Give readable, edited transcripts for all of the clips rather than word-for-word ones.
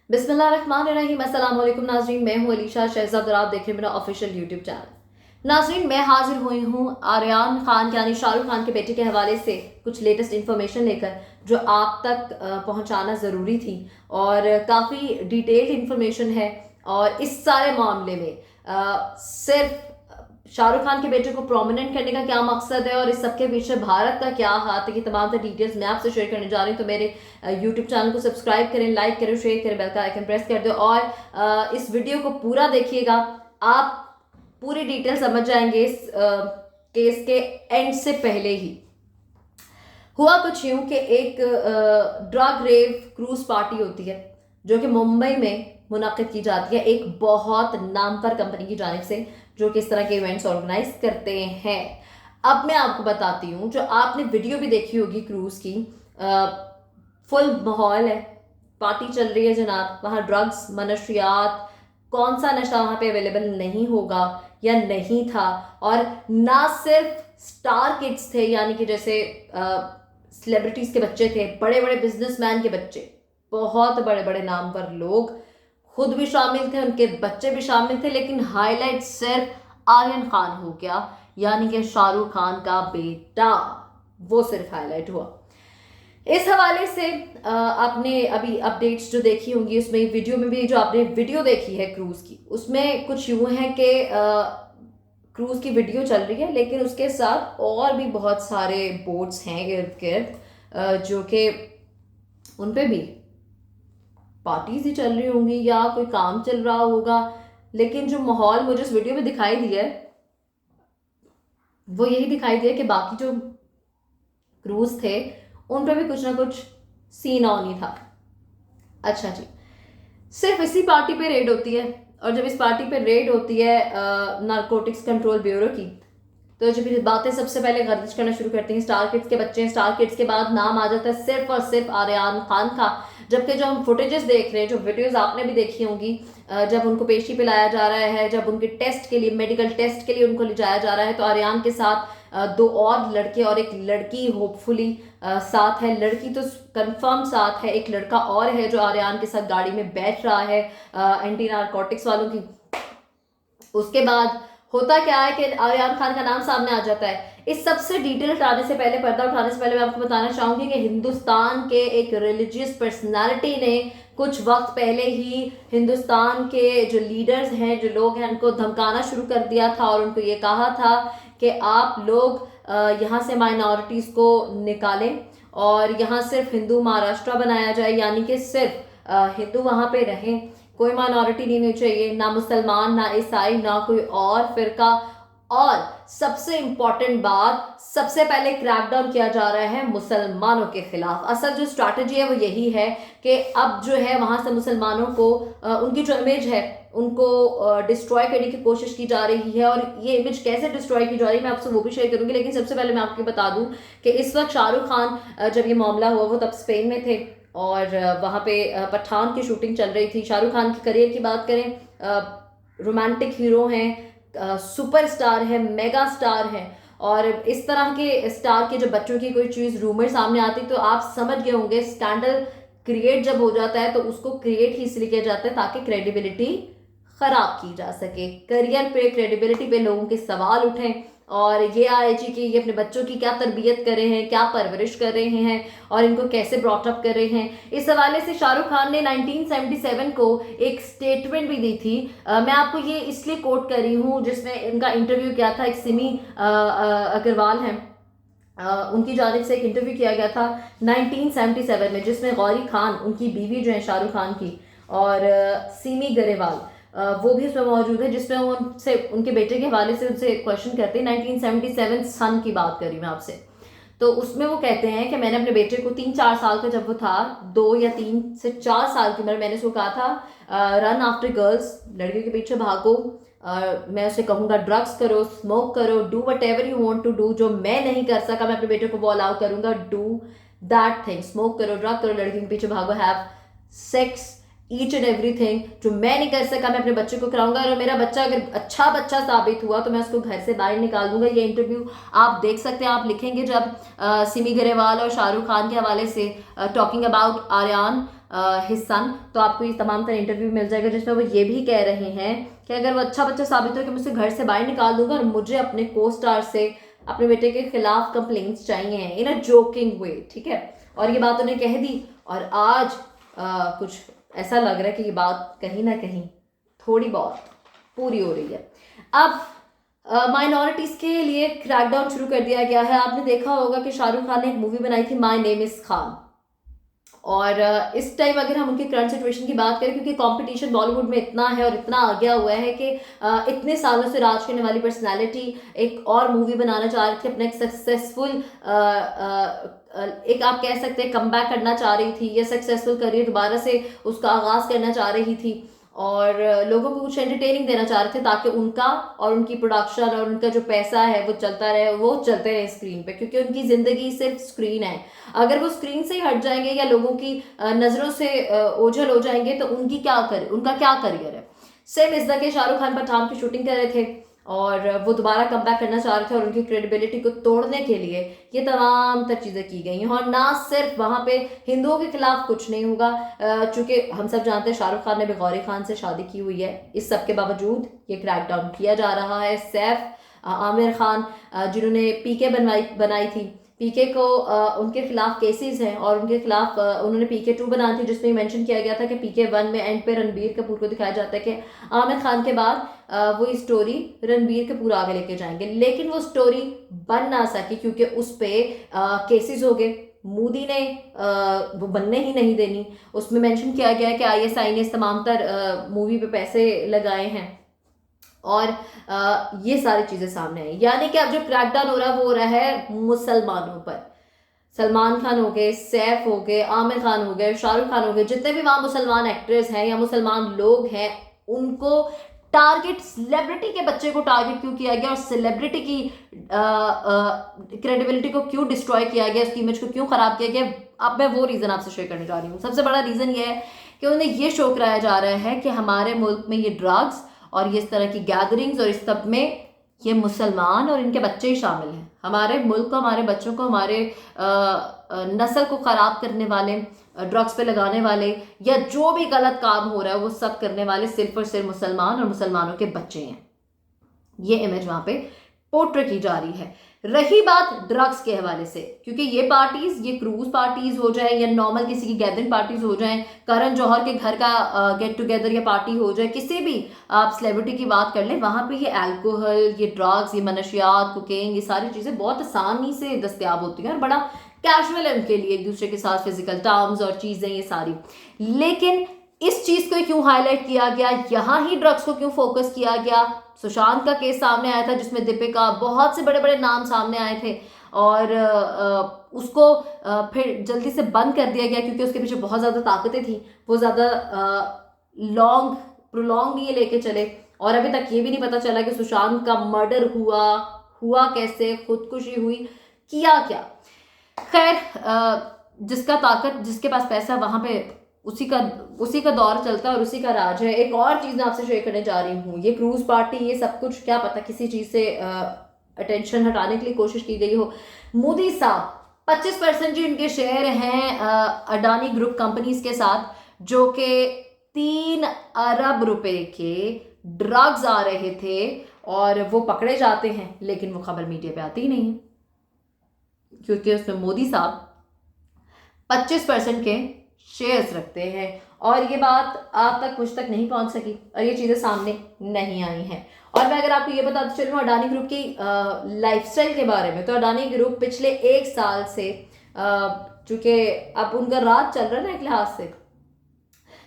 बिस्मिल्लाहिर्रहमानिर्रहीम। अस्सलाम वालेकुम नाजरीन, मैं हूँ अलीशा शहजाद और आप देख रहे हैं मेरा ऑफिशियल यूट्यूब चैनल। नाजरीन, मैं हाजिर हुई हूँ आर्यन खान यानी शाहरुख खान के बेटे के हवाले से कुछ लेटेस्ट इन्फॉर्मेशन लेकर जो आप तक पहुँचाना ज़रूरी थी और काफ़ी डिटेल्ड इन्फॉर्मेशन है। और इस सारे मामले में सिर्फ शाहरुख खान के बेटे को प्रोमिनेंट करने का क्या मकसद है और इस सबके पीछे भारत का क्या हाथ है, कि तमाम डिटेल्स मैं आपसे शेयर करने जा रही हूँ। तो मेरे यूट्यूब चैनल को सब्सक्राइब करें, लाइक करें, शेयर करें, बेल का आइकन प्रेस कर दो और इस वीडियो को पूरा देखिएगा। आप पूरी डिटेल समझ जाएंगे इस केस के एंड से पहले ही। हुआ कुछ यूं कि एक ड्रग रेव क्रूज पार्टी होती है जो कि मुंबई में मुनक्किद की जाती है एक बहुत नामवर कंपनी की जानिब से, जो कि इस तरह के इवेंट्स ऑर्गेनाइज करते हैं। अब मैं आपको बताती हूँ, जो आपने वीडियो भी देखी होगी क्रूज की, फुल माहौल है, पार्टी चल रही है जनाब। वहाँ ड्रग्स, मनशियात, कौन सा नशा वहाँ पे अवेलेबल नहीं होगा या नहीं था। और ना सिर्फ स्टार किड्स थे, यानी कि जैसे सेलिब्रिटीज के बच्चे थे, बड़े बड़े बिजनेसमैन के बच्चे, बहुत बड़े बड़े नामवर लोग खुद भी शामिल थे, उनके बच्चे भी शामिल थे। लेकिन हाईलाइट सिर्फ आर्यन खान हो गया, यानी कि शाहरुख खान का बेटा, वो सिर्फ हाईलाइट हुआ। इस हवाले से आपने अभी अपडेट्स जो देखी होंगी, उसमें वीडियो में भी जो आपने वीडियो देखी है क्रूज की, उसमें कुछ यूं है कि क्रूज की वीडियो चल रही है, लेकिन उसके साथ और भी बहुत सारे बोट्स हैं इर्द गिर्द, जो कि उन पे भी पार्टीज ही चल रही होंगी या कोई काम चल रहा होगा। लेकिन जो माहौल मुझे इस वीडियो में दिखाई दिया है वो यही दिखाई दिया कि बाकी जो क्रूज थे उन पर भी कुछ ना कुछ सीन ऑन ही था। अच्छा जी, सिर्फ इसी पार्टी पे रेड होती है, और जब इस पार्टी पे रेड होती है नारकोटिक्स कंट्रोल ब्यूरो की, तो जब ये बातें सबसे पहले गर्दिश करना शुरू करती हैं स्टार किड्स के बच्चे हैं। स्टार किड्स के बाद नाम आ जाता है सिर्फ और सिर्फ आर्यन खान का। जबकि जो हम फुटेजेस देख रहे हैं, जो वीडियोस आपने भी देखी होंगी, जब उनको पेशी पे लाया जा रहा है, जब उनके टेस्ट के लिए, मेडिकल टेस्ट के लिए उनको ले जाया जा रहा है, तो आर्यन के साथ दो और लड़के और एक लड़की होपफुली साथ है। लड़की तो कंफर्म साथ है, एक लड़का और है जो आर्यन के साथ गाड़ी में बैठ रहा है एंटी नारकोटिक्स वालों की। उसके बाद होता क्या है कि आर्यन खान का नाम सामने आ जाता है। इस सबसे डिटेल उठाने से पहले, पर्दा उठाने से पहले, मैं आपको बताना चाहूंगी कि हिंदुस्तान के एक रिलीजियस पर्सनालिटी ने कुछ वक्त पहले ही हिंदुस्तान के जो लीडर्स हैं, जो लोग हैं, उनको धमकाना शुरू कर दिया था और उनको ये कहा था कि आप लोग यहाँ से माइनॉरिटीज़ को निकालें और यहाँ सिर्फ हिंदू महाराष्ट्र बनाया जाए, यानी कि सिर्फ हिंदू वहाँ पे रहें, कोई माइनॉरिटी नहीं होनी चाहिए, ना मुसलमान, ना ईसाई, ना कोई और फिरका। और सबसे इंपॉर्टेंट बात, सबसे पहले क्रैकडाउन किया जा रहा है मुसलमानों के खिलाफ। असल जो स्ट्रैटेजी है वो यही है कि अब जो है वहां से मुसलमानों को उनकी जो इमेज है उनको डिस्ट्रॉय करने की कोशिश की जा रही है। और ये इमेज कैसे डिस्ट्रॉय की जा रही है मैं आपसे वो भी शेयर करूंगी। लेकिन सबसे पहले मैं आपको बता दूं कि इस वक्त शाहरुख खान जब ये मामला हुआ वो तब स्पेन में थे और वहाँ पे पठान की शूटिंग चल रही थी। शाहरुख खान की करियर की बात करें, रोमांटिक हीरो हैं, सुपर स्टार है, मेगा स्टार है। और इस तरह के स्टार के जब बच्चों की कोई चीज़ रूमर सामने आती तो आप समझ गए होंगे, स्कैंडल क्रिएट जब हो जाता है तो उसको क्रिएट ही इसलिए किया जाता है ताकि क्रेडिबिलिटी खराब की जा सके, करियर पे, क्रेडिबिलिटी पे लोगों के सवाल उठें और ये आए जी कि ये अपने बच्चों की क्या तरबियत कर रहे हैं, क्या परवरिश कर रहे हैं और इनको कैसे ब्रॉटअप कर रहे हैं। इस हवाले से शाहरुख खान ने 1977 को एक स्टेटमेंट भी दी थी। मैं आपको ये इसलिए कोट कर रही हूँ जिसमें उनका इंटरव्यू किया था, एक सिमी अग्रवाल हैं, उनकी जानिब से एक इंटरव्यू किया गया था 1977 में, जिसमें गौरी खान, उनकी बीवी जो है शाहरुख खान की, और सिमी गरेवाल वो भी उसमें मौजूद है, जिसमें वो उनसे, उनके बेटे के हवाले से उनसे क्वेश्चन करते हैं। 1977 सन की बात करी मैं आपसे, तो उसमें वो कहते हैं कि मैंने अपने बेटे को 3-4 साल का जब वो था, 2 या 3 से 4 साल की उम्र, मैंने उसको कहा था रन आफ्टर गर्ल्स, लड़कियों के पीछे भागो। मैं उसे कहूँगा ड्रग्स करो, स्मोक करो, do whatever you want to do. जो मैं नहीं कर सका मैं अपने बेटे को वो अलाउ करूँगा, डू दैट थिंग, स्मोक करो, ड्रग करो, लड़कियों के पीछे भागो, have sex, each and everything. जो मैं नहीं कर सका मैं अपने बच्चे को कराऊंगा, और मेरा बच्चा अगर अच्छा बच्चा साबित हुआ तो मैं उसको घर से बाहर निकाल दूंगा। ये इंटरव्यू आप देख सकते हैं, आप लिखेंगे जब सिमी ग्रेवाल और शाहरुख खान के हवाले से talking about Aryan his son, तो आपको ये तमाम तरह इंटरव्यू मिल जाएगा जिसमें वो ये भी कह रहे हैं कि अगर वो अच्छा बच्चा साबित हो कि मैं उसे घर से बाहर निकाल दूंगा और मुझे अपने को स्टार से अपने बेटे के खिलाफ कंप्लेंट्स चाहिए हैं इन अ जोकिंग वे, ठीक है। और ये बात उन्हें कह दी और आज कुछ ऐसा लग रहा है कि ये बात कहीं ना कहीं थोड़ी बहुत पूरी हो रही है। अब माइनॉरिटीज़ के लिए क्रैकडाउन शुरू कर दिया गया है। आपने देखा होगा कि शाहरुख खान ने एक मूवी बनाई थी माय नेम इज़ खान, और इस टाइम अगर हम उनकी करंट सिचुएशन की बात करें, क्योंकि कंपटीशन बॉलीवुड में इतना है और इतना आ गया हुआ है कि इतने सालों से राज करने वाली पर्सनालिटी एक और मूवी बनाना चाह रही थी, अपना एक सक्सेसफुल एक आप कह सकते हैं कमबैक करना चाह रही थी या सक्सेसफुल करियर दोबारा से उसका आगाज़ करना चाह रही थी और लोगों को कुछ एंटरटेनिंग देना चाह रहे थे ताकि उनका और उनकी प्रोडक्शन और उनका जो पैसा है वो चलता रहे, वो चलते रहे स्क्रीन पे, क्योंकि उनकी ज़िंदगी सिर्फ स्क्रीन है। अगर वो स्क्रीन से ही हट जाएंगे या लोगों की नज़रों से ओझल हो जाएंगे तो उनका क्या करियर है। सेम इस के शाहरुख खान पठान की शूटिंग कर रहे थे और वो दोबारा कमबैक करना चाह रहे थे और उनकी क्रेडिबिलिटी को तोड़ने के लिए ये तमाम तर चीज़ें की गई हैं। और ना सिर्फ वहाँ पे हिंदुओं के खिलाफ कुछ नहीं होगा, चूँकि हम सब जानते हैं शाहरुख खान ने भी गौरी खान से शादी की हुई है, इस सब के बावजूद ये क्रैकडाउन किया जा रहा है। सैफ आमिर खान जिन्होंने पीके बनाई थी, पीके को उनके खिलाफ केसेस हैं और उनके खिलाफ उन्होंने पीके 2 बनाई थी जिसमें मेंशन किया गया था कि पीके 1 में एंड पे रणबीर कपूर को दिखाया जाता है कि आमिर खान के बाद वो स्टोरी रणबीर कपूर आगे लेके जाएंगे, लेकिन वो स्टोरी बन ना सकी क्योंकि उस पर केसेस हो गए। मोदी ने वो बनने ही नहीं देनी। उसमें मेंशन किया गया है कि ISI ने इस तमाम तर मूवी पे पैसे लगाए हैं और ये सारी चीज़ें सामने आई। यानी कि अब जो क्रैकडाउन हो रहा है वो हो रहा है मुसलमानों पर। सलमान खान हो गए, सैफ हो गए, आमिर खान हो गए, शाहरुख खान हो गए, जितने भी वहाँ मुसलमान एक्टर्स हैं या मुसलमान लोग हैं उनको टारगेट, सेलिब्रिटी के बच्चे को टारगेट क्यों किया गया और सेलिब्रिटी की क्रेडिबिलिटी को क्यों डिस्ट्रॉय किया गया, उसकी इमेज को क्यों खराब किया गया। अब मैं वो रीज़न आपसे शेयर करने जा रही हूँ। सबसे बड़ा रीज़न ये है कि उन्हें ये शो कराया जा रहा है कि हमारे मुल्क में ये ड्रग्स और ये इस तरह की गैदरिंग्स और इस सब में ये मुसलमान और इनके बच्चे ही शामिल हैं। हमारे मुल्क को, हमारे बच्चों को, हमारे नस्ल को ख़राब करने वाले, ड्रग्स पे लगाने वाले या जो भी गलत काम हो रहा है वो सब करने वाले सिर्फ और सिर्फ मुसलमान और मुसलमानों के बच्चे हैं। ये इमेज वहाँ पे पोर्ट्रे की जा रही है। रही बात ड्रग्स के हवाले से, क्योंकि ये पार्टीज, ये क्रूज पार्टीज हो जाए या नॉर्मल किसी की गैदरिंग पार्टीज हो जाए, करण जौहर के घर का गेट टुगेदर या पार्टी हो जाए, किसी भी आप सेलिब्रिटी की बात कर लें, वहाँ पे ये अल्कोहल, ये ड्रग्स, ये मनशियात, कोकेन, ये सारी चीज़ें बहुत आसानी से दस्तियाब होती हैं और बड़ा कैजुअल है उनके लिए एक दूसरे के साथ फिजिकल टर्म्स और चीज़ें ये सारी। लेकिन इस चीज़ को क्यों हाईलाइट किया गया, यहाँ ही ड्रग्स को क्यों फोकस किया गया। सुशांत का केस सामने आया था जिसमें दीपिका, बहुत से बड़े बड़े नाम सामने आए थे और उसको फिर जल्दी से बंद कर दिया गया क्योंकि उसके पीछे बहुत ज़्यादा ताकतें थी, वो ज़्यादा प्रोलॉन्ग ये लेके चले और अभी तक ये भी नहीं पता चला कि सुशांत का मर्डर हुआ कैसे, खुदकुशी हुई, किया क्या। खैर जिसका ताकत, जिसके पास पैसा, वहाँ पे उसी का दौर चलता है और उसी का राज है। एक और चीज़ मैं आपसे शेयर करने जा रही हूँ, ये क्रूज पार्टी, ये सब कुछ क्या पता किसी चीज़ से अटेंशन हटाने के लिए कोशिश की गई हो। मोदी साहब 25% जी उनके शेयर हैं अडानी ग्रुप कंपनीज के साथ, जो कि 3 अरब रुपए के ड्रग्स आ रहे थे और वो पकड़े जाते हैं, लेकिन वो खबर मीडिया पे आती ही नहीं है क्योंकि उसमें मोदी साहब 25% के शेयर्स रखते हैं और ये बात आप तक, मुझ तक नहीं पहुंच सकी और ये चीज़ें सामने नहीं आई हैं। और मैं अगर आपको ये बताती चलूँ अडानी ग्रुप की लाइफस्टाइल के बारे में, तो अडानी ग्रुप पिछले 1 साल से, चूँकि अब उनका राज चल रहा है ना एक लिहाज से,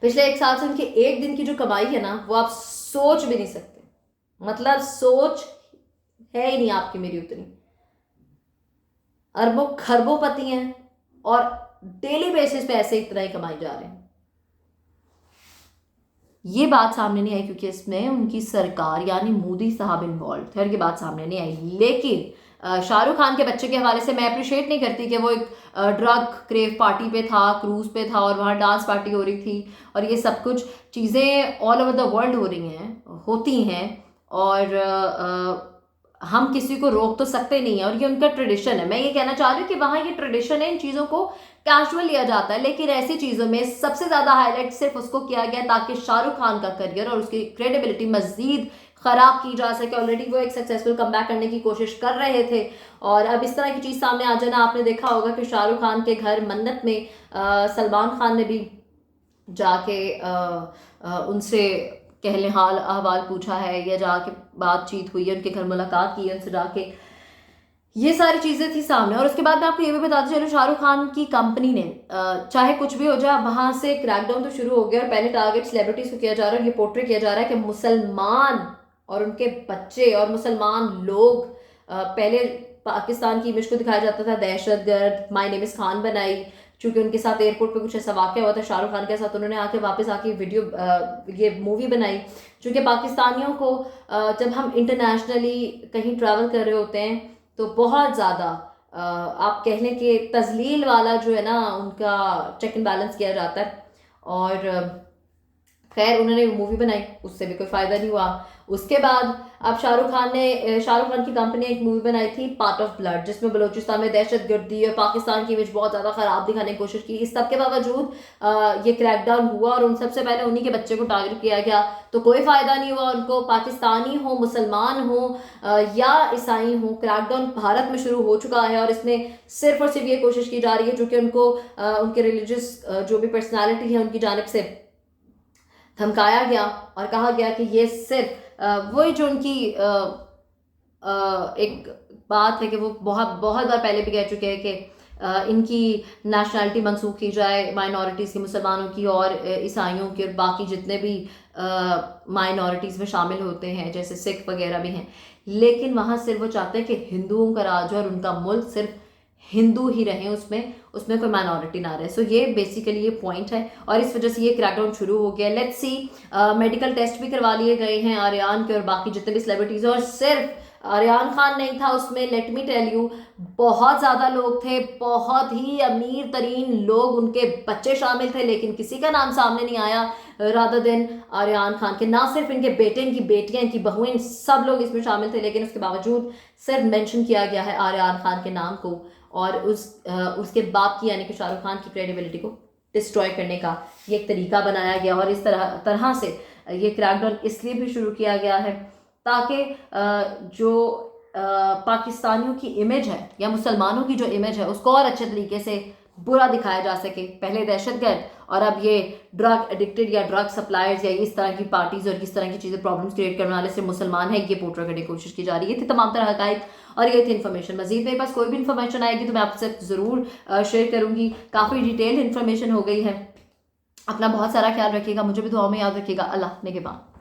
पिछले 1 साल से उनकी एक दिन की जो कमाई है ना वो आप सोच भी नहीं सकते, मतलब सोच है ही नहीं आपकी मेरी उतनी। अरबों खरबों पति हैं और डेली बेसिस पे ऐसे इतना ही कमाई जा रहे हैं। ये बात सामने नहीं आई क्योंकि इसमें उनकी सरकार यानी मोदी साहब इन्वॉल्व थे और ये बात सामने नहीं आई। लेकिन शाहरुख खान के बच्चे के हवाले से मैं अप्रिशिएट नहीं करती कि वो एक ड्रग क्रेव पार्टी पे था, क्रूज पे था और वहाँ डांस पार्टी हो रही थी और ये सब कुछ चीज़ें ऑल ओवर द वर्ल्ड हो रही हैं, होती हैं और हम किसी को रोक तो सकते नहीं है और ये उनका ट्रेडिशन है। मैं ये कहना चाह रही हूँ कि वहाँ ये ट्रेडिशन है, इन चीज़ों को कैजुअल लिया जाता है, लेकिन ऐसी चीज़ों में सबसे ज़्यादा हाईलाइट सिर्फ उसको किया गया ताकि शाहरुख खान का करियर और उसकी क्रेडिबिलिटी मजीद खराब की जा सके। ऑलरेडी वो एक सक्सेसफुल कमबैक करने की कोशिश कर रहे थे और अब इस तरह की चीज़ सामने आ जाना, आपने देखा होगा कि शाहरुख खान के घर मन्नत में सलमान खान ने भी जाके उनसे कहले हाल अहवाल पूछा है या जाके बातचीत हुई है, उनके घर मुलाकात की है उनसे जाके। ये सारी चीज़ें थी सामने। और उसके बाद मैं आपको ये भी बताती चलूँ, शाहरुख खान की कंपनी ने चाहे कुछ भी हो जाए, वहाँ से क्रैकडाउन तो शुरू हो गया और पहले टारगेट सेलिब्रिटीज़ को किया जा रहा है, ये पोर्ट्रे किया जा रहा है कि मुसलमान और उनके बच्चे और मुसलमान लोग पहले पाकिस्तान की इमेज को दिखाया जाता था दहशतगर्द, माय नेम इज़ खान बनाई, चूँकि उनके साथ एयरपोर्ट पे कुछ ऐसा वाक़या हुआ था शाहरुख खान के साथ, उन्होंने आके वापस आके वीडियो ये मूवी बनाई। चूँकि पाकिस्तानियों को जब हम इंटरनेशनली कहीं ट्रैवल कर रहे होते हैं तो बहुत ज़्यादा आप कह लें कि तजलील वाला जो है ना, उनका चेक एंड बैलेंस किया जाता है। और खैर उन्होंने मूवी बनाई, उससे भी कोई फ़ायदा नहीं हुआ। उसके बाद अब शाहरुख खान की कंपनी ने एक मूवी बनाई थी पार्ट ऑफ ब्लड, जिसमें बलूचिस्तान में दहशतगर्दी और पाकिस्तान की इमेज बहुत ज़्यादा ख़राब दिखाने की कोशिश की। इस सब के बावजूद ये क्रैकडाउन हुआ और उन सबसे पहले उन्हीं के बच्चे को टारगेट किया गया, तो कोई फ़ायदा नहीं हुआ उनको। पाकिस्तानी हो, मुसलमान हो या ईसाई हो, क्रैकडाउन भारत में शुरू हो चुका है और इसमें सिर्फ और सिर्फ ये कोशिश की जा रही है जो कि उनको उनके रिलीजियस जो भी पर्सनैलिटी है उनकी जानिब से धमकाया गया और कहा गया कि ये सिर्फ वही जो उनकी एक बात है कि वो बहुत बहुत बार पहले भी कह चुके हैं कि इनकी नेशनैलिटी मनसूख की जाए माइनॉरिटीज़ की, मुसलमानों की और ईसाइयों की और बाकी जितने भी माइनॉरिटीज़ में शामिल होते हैं जैसे सिख वगैरह भी हैं। लेकिन वहाँ सिर्फ वो चाहते हैं कि हिंदुओं का राज हो और उनका मुल्क सिर्फ हिंदू ही रहें, उसमें कोई माइनॉरिटी ना रहे। सो ये बेसिकली ये पॉइंट है और इस वजह से ये क्रैकडाउन शुरू हो गया। लेट्स सी, मेडिकल टेस्ट भी करवा लिए गए हैं आर्यान के और बाकी जितने भी सेलिब्रिटीज़ हैं, और सिर्फ आर्यान खान नहीं था उसमें। लेट मी टेल यू, बहुत ज़्यादा लोग थे, बहुत ही अमीर तरीन लोग, उनके बच्चे शामिल थे, लेकिन किसी का नाम सामने नहीं आया रादर देन आर्यान खान के। ना सिर्फ इनके बेटे, इनकी बेटियां, इनकी बहुएं, सब लोग इसमें शामिल थे, लेकिन उसके बावजूद सिर्फ मेंशन किया गया है आर्यान खान के नाम को और उसके बाप की यानी कि शाहरुख खान की क्रेडिबिलिटी को डिस्ट्रॉय करने का ये एक तरीका बनाया गया। और इस तरह से ये क्रैकडाउन इसलिए भी शुरू किया गया है ताकि जो पाकिस्तानियों की इमेज है या मुसलमानों की जो इमेज है उसको और अच्छे तरीके से बुरा दिखाया जा सके। पहले दहशतगर्द और अब ये ड्रग एडिक्टेड या ड्रग सप्लायर्स या इस तरह की पार्टीज और किस तरह की चीज़ें प्रॉब्लम्स क्रिएट करने वाले सिर्फ मुसलमान है, ये पोर्ट्रे करने की कोशिश की जा रही है। ये थी तमाम तरह हक़ाइक़ और ये थी इन्फॉर्मेशन। मजीद मेरे पास कोई भी इन्फॉर्मेशन आएगी तो मैं आपसे ज़रूर शेयर करूँगी। काफ़ी डिटेल इन्फॉर्मेशन हो गई है। अपना बहुत सारा ख्याल रखिएगा, मुझे भी दुआ में याद रखिएगा। अल्लाह निगहबान।